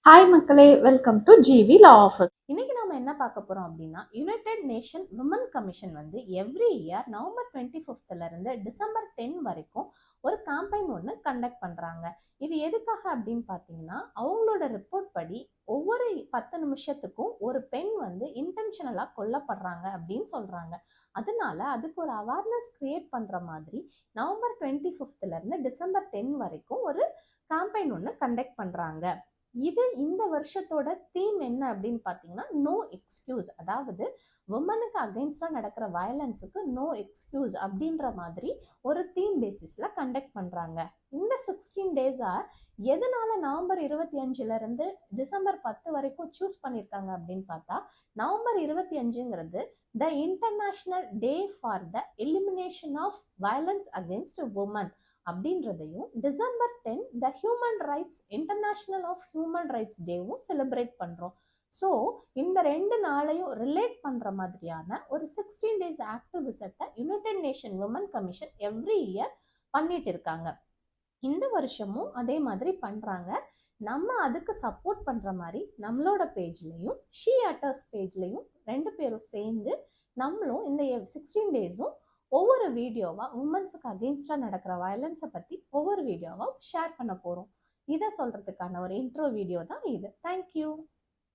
Hi மக்களே, welcome to GV law office. இன்னைக்கு நாம என்ன பார்க்க போறோம் அப்படின்னா, யுனைடெட் நேஷன் விமன் கமிஷன் வந்து எவ்ரி இயர் நவம்பர் 25th இருந்து டிசம்பர் 10 வரைக்கும் ஒரு கேம்பெயின் ஒன்று கண்டக்ட் பண்றாங்க. இது எதுக்காக அப்படின்னு பார்த்தீங்கன்னா, அவங்களோட ரிப்போர்ட் படி ஒவ்வொரு 10 நிமிஷத்துக்கும் ஒரு பெண் வந்து இன்டென்ஷனலா கொல்லப்படுறாங்க அப்படின்னு சொல்றாங்க. அதனால அதுக்கு ஒரு அவேர்னஸ் கிரியேட் பண்ற மாதிரி நவம்பர் 25th இருந்து டிசம்பர் 10 வரைக்கும் ஒரு கேம்பெயின் ஒன்று கண்டக்ட் பண்றாங்க. இந்த வருஷத்தோட தீம் என்ன அப்படின்னு பார்த்தீங்கன்னா, நோ எக்ஸ்கியூஸ். அதாவது உமனுக்கு அகைன்ஸ்டா நடக்கிற வயலன்ஸுக்கு நோ எக்ஸ்கியூஸ் அப்படின்ற மாதிரி ஒரு தீம் பேசிஸ்ல கண்டக்ட் பண்றாங்க. இந்த 16 டேஸா எதனால நவம்பர் 25ல இருந்து டிசம்பர் 10 வரைக்கும் சூஸ் பண்ணியிருக்காங்க அப்படின்னு பார்த்தா, நவம்பர் 25ங்கிறது the international day for the elimination of violence against women அப்படின்றதையும், December 10 the human rights international of human rights டேவும் செலிப்ரேட் பண்றோம். ஸோ இந்த 2 நாளையும் ரிலேட் பண்ற மாதிரியான ஒரு 16 டேஸ் ஆக்டிவிசத்தை United nation women Commission every year பண்ணிட்டு இருக்காங்க. இந்த வருஷமும் அதே மாதிரி பண்றாங்க. நம்ம அதுக்கு சப்போர்ட் பண்ற மாதிரி நம்மளோட பேஜ்லயும் ஷீ அட்டர்ஸ் பேஜ்லயும் 2 பேரும் சேர்ந்து நம்மளும் இந்த 16 டேஸும் ஒவ்வொரு வீடியோவா உமன்ஸுக்கு அகெயின்ஸ்டா நடக்கிற வயலன்ஸை பத்தி ஒவ்வொரு வீடியோவா ஷேர் பண்ண போறோம். இதை சொல்றதுக்கான ஒரு இன்ட்ரோ வீடியோ தான் இது. தேங்க்யூ.